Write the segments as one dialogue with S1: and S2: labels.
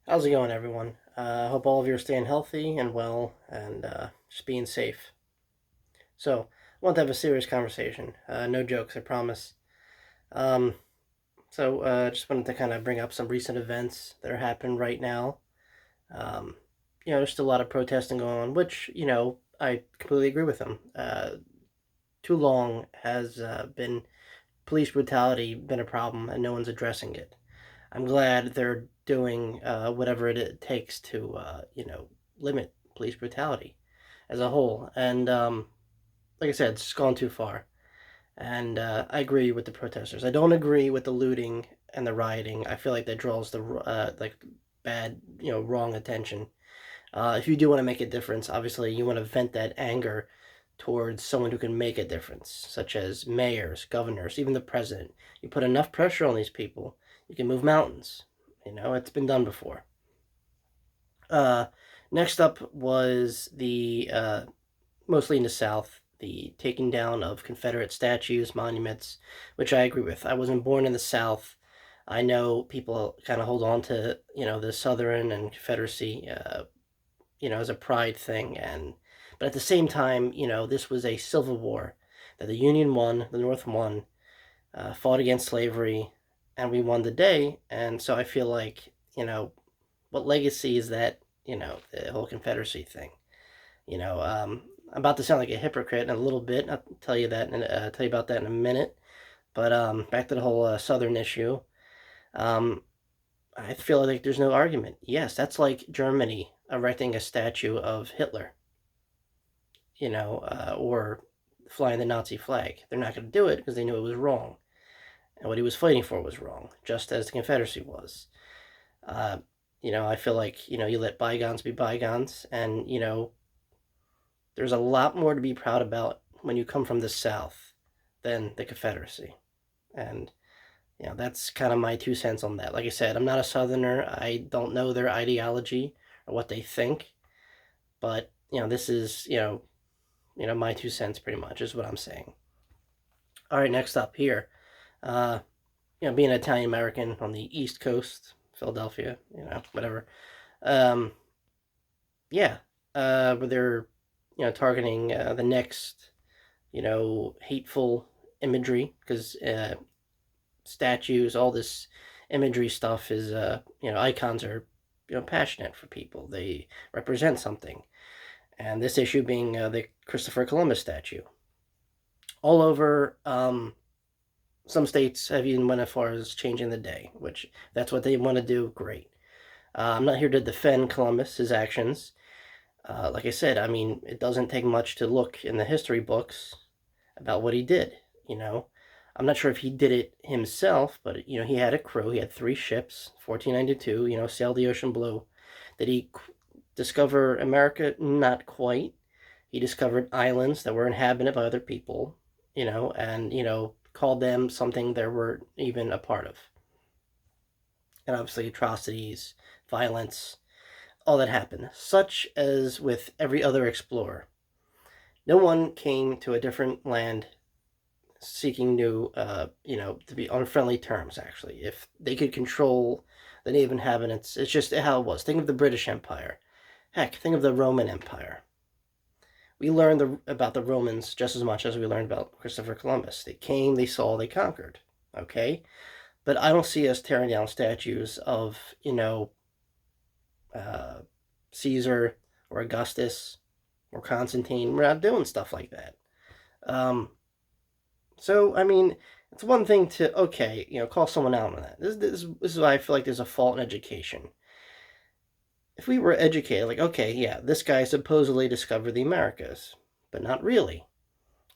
S1: How's it going, everyone? Hope all of you are staying healthy and well and just being safe. So, I want to have a serious conversation. No jokes, I promise. Um, just wanted to kind of bring up some recent events that are happening right now. Um, there's still a lot of protesting going on, which, I completely agree with them. Too long has been police brutality been a problem and no one's addressing it. I'm glad they're doing whatever it takes to, limit police brutality as a whole. And like I said, it's gone too far. And I agree with the protesters. I don't agree with the looting and the rioting. I feel like that draws the bad, wrong attention. If you do want to make a difference, obviously you want to vent that anger towards someone who can make a difference, such as mayors, governors, even the president. You put enough pressure on these people, you can move mountains. It's been done before. Uh, Next up was the mostly in the South, the taking down of Confederate statues, monuments, which I agree with. I wasn't born in the South. I know people kind of hold on to the Southern and Confederacy, as a pride thing, but at the same time, this was a civil war that the Union won, the North won, fought against slavery, and we won the day. And so I feel like what legacy is that? The whole Confederacy thing. I'm about to sound like a hypocrite in a little bit. I'll tell you about that in a minute. But back to the whole Southern issue. Um, I feel like there's no argument. Yes, that's like Germany erecting a statue of Hitler, or flying the Nazi flag. They're not going to do it because they knew it was wrong. And what he was fighting for was wrong, just as the Confederacy was. Uh, I feel like, you let bygones be bygones. And, there's a lot more to be proud about when you come from the South than the Confederacy. And, that's kind of my 2 cents on that. Like I said, I'm not a Southerner. I don't know their ideology or what they think. But, this is, my 2 cents pretty much is what I'm saying. All right, next up here. Uh, being an Italian American on the East Coast, Philadelphia, whatever. Um, yeah, but they're targeting the next hateful imagery because statues, all this imagery stuff is icons are passionate for people. They represent something, and this issue being the Christopher Columbus statue. All over, some states have even went as far as changing the day, which that's what they want to do. Great. I'm not here to defend Columbus, his actions. Like I said, I mean, it doesn't take much to look in the history books about what he did. You know, I'm not sure if he did it himself, but he had a crew. He had 3 ships, 1492. Sailed the ocean blue. Did he discover America? Not quite. He discovered islands that were inhabited by other people. And called them something they were even a part of. And obviously, atrocities, violence, all that happened. Such as with every other explorer. No one came to a different land seeking new, to be on friendly terms, actually. If they could control the native inhabitants, it's just how it was. Think of the British Empire. Heck, think of the Roman Empire. We learned about the Romans just as much as we learned about Christopher Columbus. They came, they saw, they conquered. Okay? But I don't see us tearing down statues of, uh, Caesar or Augustus or Constantine. We're not doing stuff like that. Um, so, I mean, it's one thing to, okay, call someone out on that. This is why I feel like there's a fault in education. If we were educated, like, okay, yeah, this guy supposedly discovered the Americas, but not really.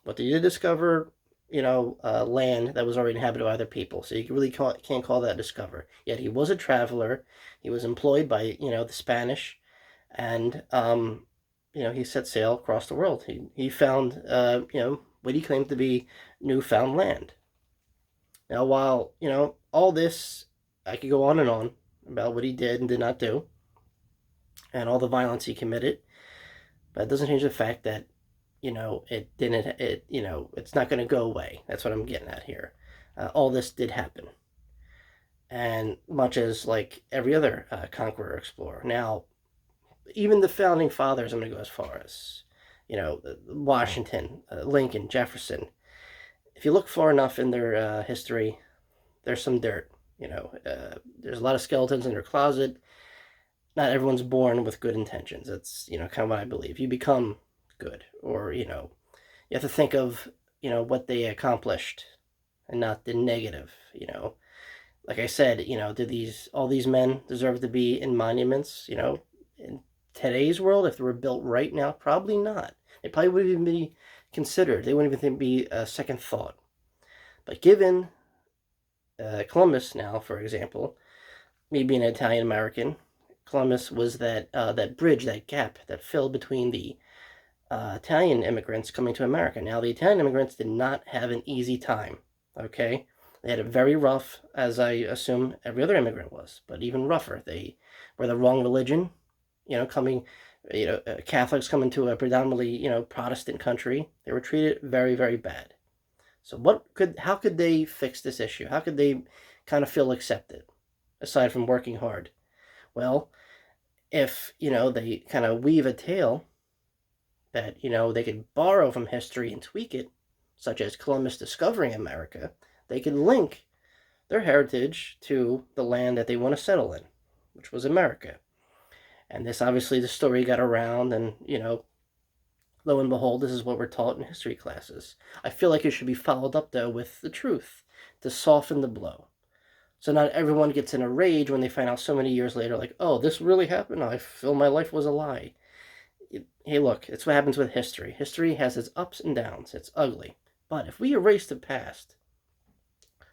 S1: But they did discover, land that was already inhabited by other people. So you really can't call that discover. Yet he was a traveler. He was employed by, the Spanish, and he set sail across the world. He found, what he claimed to be newfound land. Now, while all this, I could go on and on about what he did and did not do, and all the violence he committed, but it doesn't change the fact that it didn't. It's not going to go away. That's what I'm getting at here. All this did happen, and much as like every other conqueror explorer. Now, even the founding fathers, I'm going to go as far as, Washington, Lincoln, Jefferson. If you look far enough in their history, there's some dirt. There's a lot of skeletons in their closet. Not everyone's born with good intentions. That's, kind of what I believe. You become good, or, you have to think of, what they accomplished and not the negative. Like I said, do all these men deserve to be in monuments, in today's world? If they were built right now, probably not. They probably wouldn't even be considered. They wouldn't even be a second thought. But given Columbus now, for example, me being an Italian American, Columbus was that bridge, that gap that filled between the Italian immigrants coming to America. Now, the Italian immigrants did not have an easy time, okay? They had it very rough, as I assume every other immigrant was, but even rougher. They were the wrong religion, Catholics coming to a predominantly, Protestant country. They were treated very, very bad. So how could they fix this issue? How could they kind of feel accepted, aside from working hard? Well, if, they kind of weave a tale that, they could borrow from history and tweak it, such as Columbus discovering America, they could link their heritage to the land that they want to settle in, which was America. And this, obviously, the story got around, and, lo and behold, this is what we're taught in history classes. I feel like it should be followed up, though, with the truth to soften the blow. So not everyone gets in a rage when they find out so many years later, like, oh, this really happened? I feel my life was a lie. Hey, look, it's what happens with history. History has its ups and downs. It's ugly. But if we erase the past,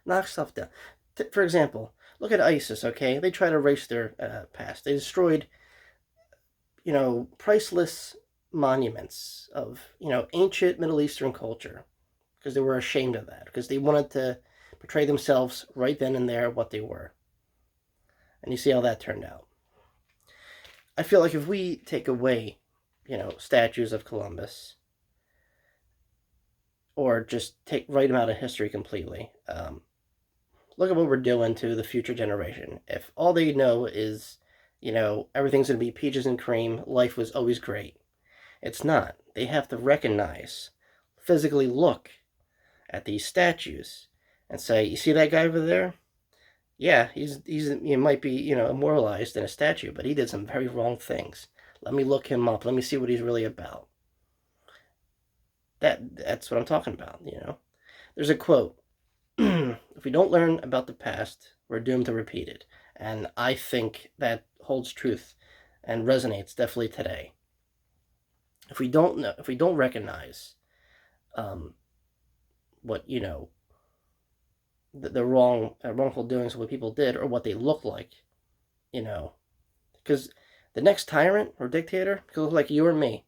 S1: knock stuff down. For example, look at ISIS, okay? They try to erase their past. They destroyed, priceless monuments of, ancient Middle Eastern culture because they were ashamed of that, because they wanted to portray themselves right then and there what they were. And you see how that turned out. I feel like if we take away, statues of Columbus, or just write them out of history completely, look at what we're doing to the future generation. If all they know is, everything's going to be peaches and cream, life was always great. It's not. They have to recognize, physically look at these statues and say, you see that guy over there? Yeah, he might be, immortalized in a statue, but he did some very wrong things. Let me look him up. Let me see what he's really about. That's what I'm talking about, There's a quote. If we don't learn about the past, we're doomed to repeat it. And I think that holds truth and resonates definitely today. If we don't recognize what, the wrongful doings of what people did, or what they look like, because the next tyrant or dictator could look like you or me.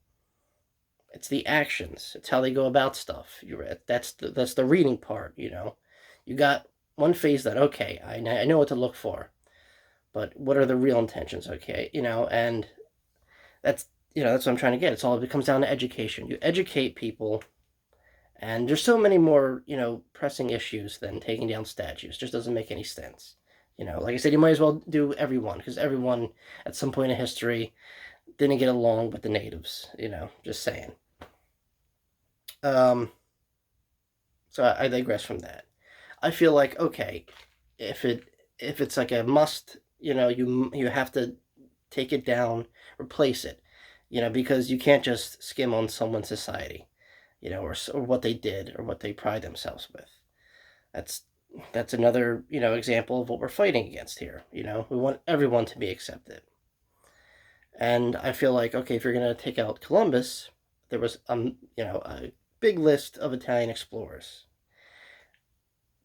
S1: It's the actions. It's how they go about stuff. That's the reading part. You got one phase that, okay, I know what to look for, but what are the real intentions? Okay, and that's what I'm trying to get. It comes down to education. You educate people. And there's so many more, pressing issues than taking down statues. It just doesn't make any sense. Like I said, you might as well do everyone, because everyone at some point in history didn't get along with the natives. Just saying. So I digress from that. I feel like, okay, if it's like a must, you have to take it down, replace it, because you can't just skim on someone's society. Or what they did, or what they pride themselves with. That's another, example of what we're fighting against here. We want everyone to be accepted. And I feel like, okay, if you're going to take out Columbus, there was, a big list of Italian explorers.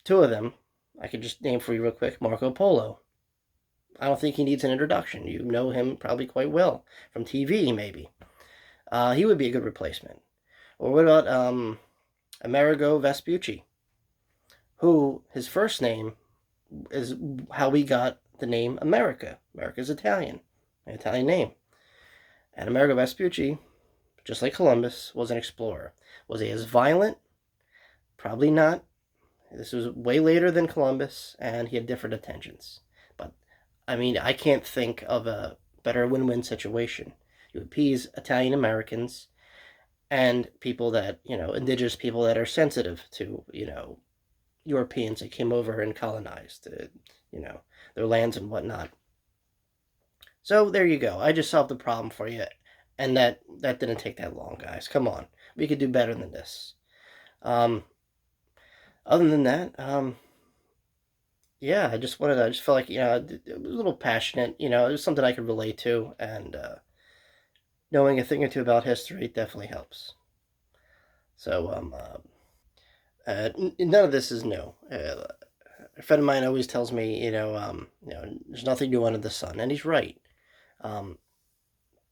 S1: Two of them, I could just name for you real quick: Marco Polo. I don't think he needs an introduction. You know him probably quite well from TV, maybe. He would be a good replacement. Or what about Amerigo Vespucci, who, his first name is how we got the name America. America's Italian, an Italian name. And Amerigo Vespucci, just like Columbus, was an explorer. Was he as violent? Probably not. This was way later than Columbus, and he had different intentions. But I mean, I can't think of a better win-win situation. You appease Italian Americans and people that, indigenous people that are sensitive to, Europeans that came over and colonized, you know, their lands and whatnot. So there you go. I just solved the problem for you, and that didn't take that long, guys. Come on, we could do better than this. Um, Other than that, yeah, I just felt like, it was a little passionate. It was something I could relate to, and knowing a thing or two about history definitely helps. So, none of this is new. A friend of mine always tells me, there's nothing new under the sun, and he's right. Um,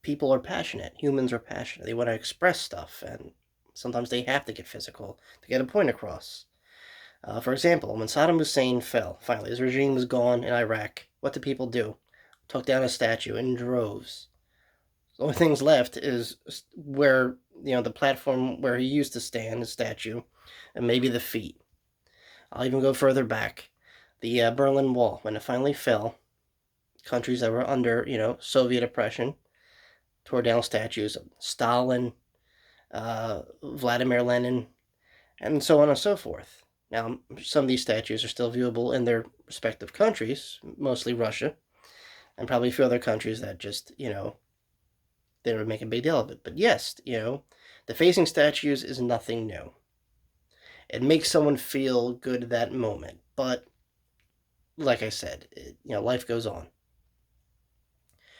S1: People are passionate. Humans are passionate. They want to express stuff, and sometimes they have to get physical to get a point across. For example, when Saddam Hussein fell, finally, his regime was gone in Iraq, what did people do? Took down a statue in droves. The only things left is where, the platform where he used to stand, his statue, and maybe the feet. I'll even go further back. The Berlin Wall, when it finally fell, countries that were under, Soviet oppression, tore down statues of Stalin, Vladimir Lenin, and so on and so forth. Now, some of these statues are still viewable in their respective countries, mostly Russia, and probably a few other countries that just, they don't make a big deal of it. But yes, defacing statues is nothing new. It makes someone feel good that moment. But, like I said, life goes on.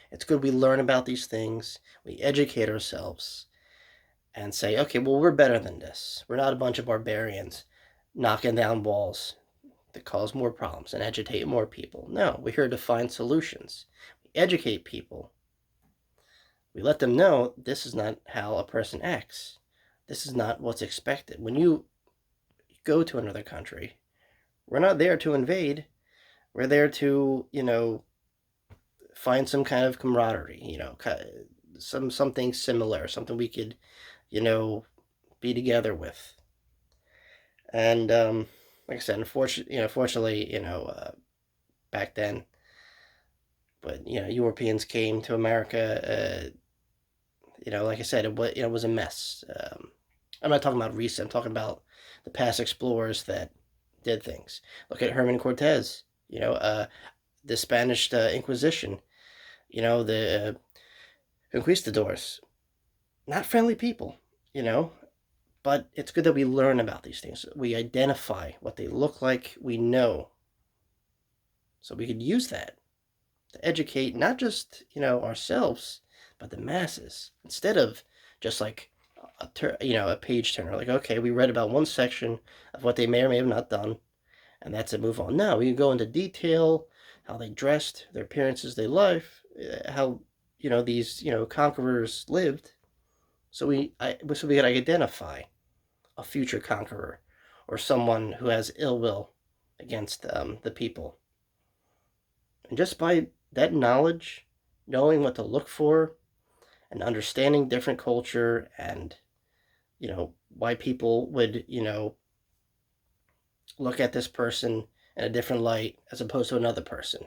S1: It's good we learn about these things, we educate ourselves, and say, okay, well, we're better than this. We're not a bunch of barbarians knocking down walls that cause more problems and agitate more people. No, we're here to find solutions. We educate people. We let them know this is not how a person acts. This is not what's expected. When you go to another country, we're not there to invade. We're there to, find some kind of camaraderie, something similar, something we could, be together with. And like I said, unfortunately, back then, but Europeans came to America. Like I said, it was a mess. I'm not talking about recent. I'm talking about the past explorers that did things. Look at Herman Cortez. The Spanish Inquisition. The conquistadors. Not friendly people. But it's good that we learn about these things. We identify what they look like. We know, so we could use that to educate not just ourselves, but the masses. Instead of just like a page turner. Like, okay, we read about one section of what they may or may have not done, and that's a move on. Now we can go into detail how they dressed, their appearances, their life, how these conquerors lived. So we could identify a future conqueror or someone who has ill will against the people. And just by that knowledge, knowing what to look for, and understanding different culture and why people would look at this person in a different light as opposed to another person.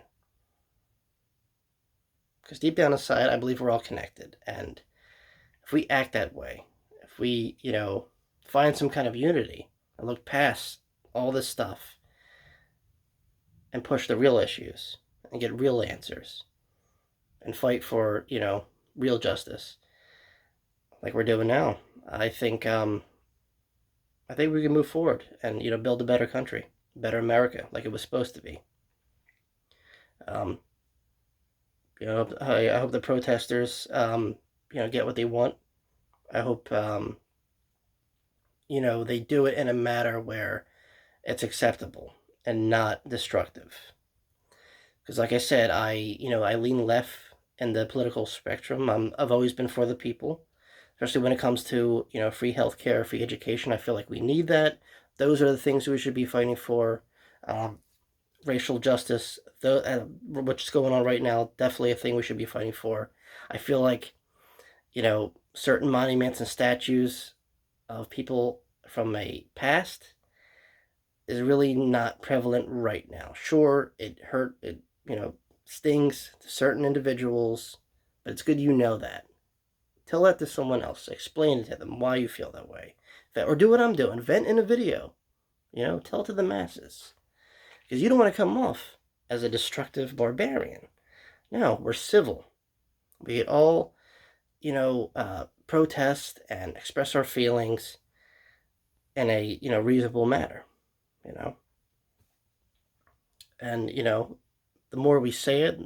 S1: Because deep down inside, I believe we're all connected, and if we act that way, if we find some kind of unity and look past all this stuff and push the real issues and get real answers and fight for real justice like we're doing now, I think we can move forward and build a better country, better America, like it was supposed to be. Um, I hope the protesters, get what they want. I hope, they do it in a manner where it's acceptable and not destructive. Because, like I said, I lean left in the political spectrum. I've always been for the people, especially when it comes to free healthcare, free education. I feel like we need that. Those are the things we should be fighting for. Um, Racial justice, which is going on right now, definitely a thing we should be fighting for. I feel like certain monuments and statues of people from a past is really not prevalent right now. Sure, it hurt, it, stings to certain individuals, but it's good you know that. Tell that to someone else. Explain it to them why you feel that way. Or do what I'm doing. Vent in a video. Tell it to the masses. Because you don't want to come off as a destructive barbarian. No, we're civil. We get all, protest and express our feelings in a, reasonable manner, And, the more we say it,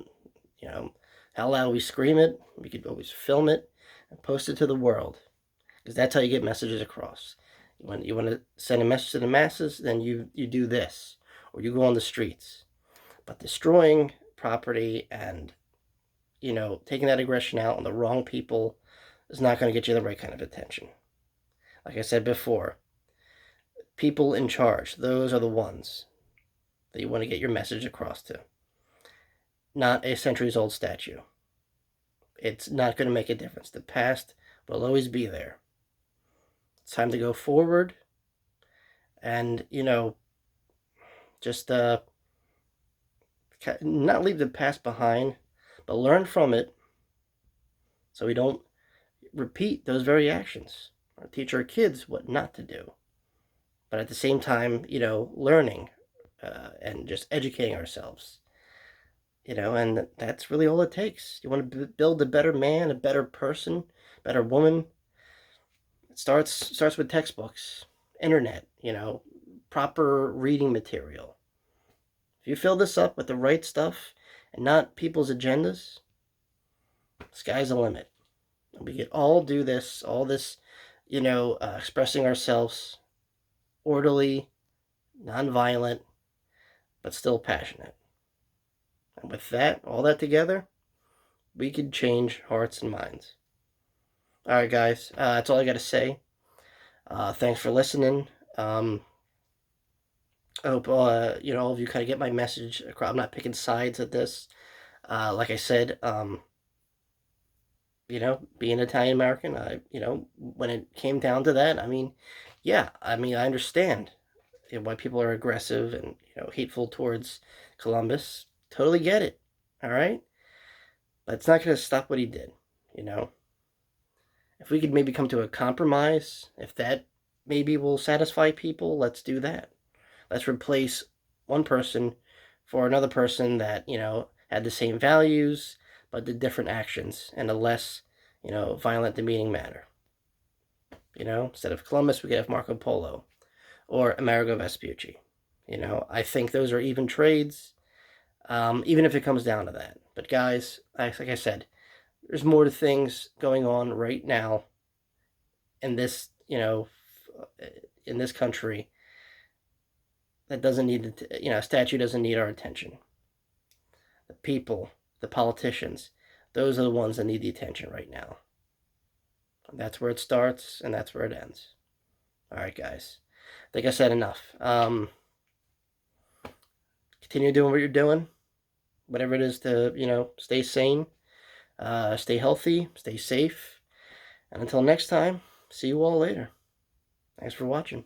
S1: how loud we scream it, we could always film it and post it to the world. Because that's how you get messages across. When you want to send a message to the masses, then you do this. Or you go on the streets. But destroying property and, taking that aggression out on the wrong people is not going to get you the right kind of attention. Like I said before, people in charge, those are the ones that you want to get your message across to. Not a centuries-old statue. It's not going to make a difference. The past will always be there. It's time to go forward and, just not leave the past behind, but learn from it so we don't repeat those very actions or teach our kids what not to do. But at the same time, learning and just educating ourselves, and that's really all it takes. You want to build a better man, a better person, better woman. It starts with textbooks, internet, proper reading material. If you fill this up with the right stuff and not people's agendas, sky's the limit. And we could all do this, all this, expressing ourselves orderly, nonviolent, but still passionate. And with that, all that together, we could change hearts and minds. All right, guys, that's all I got to say. Thanks for listening. I hope, all of you kind of get my message across. I'm not picking sides at this. Like I said, being Italian American, when it came down to that, I understand why people are aggressive and, hateful towards Columbus. Totally get it. All right. But it's not going to stop what he did, If we could maybe come to a compromise, if that maybe will satisfy people, let's do that. Let's replace one person for another person that, had the same values, but did different actions in a less, violent, demeaning manner. Instead of Columbus, we could have Marco Polo or Amerigo Vespucci. I think those are even trades, even if it comes down to that. But guys, like I said, there's more to things going on right now in this, in this country that doesn't need, a statue doesn't need our attention. The people, the politicians, those are the ones that need the attention right now. And that's where it starts, and that's where it ends. All right, guys. I think I said enough. Continue doing what you're doing. Whatever it is to, stay sane, stay healthy, stay safe. And until next time, see you all later. Thanks for watching.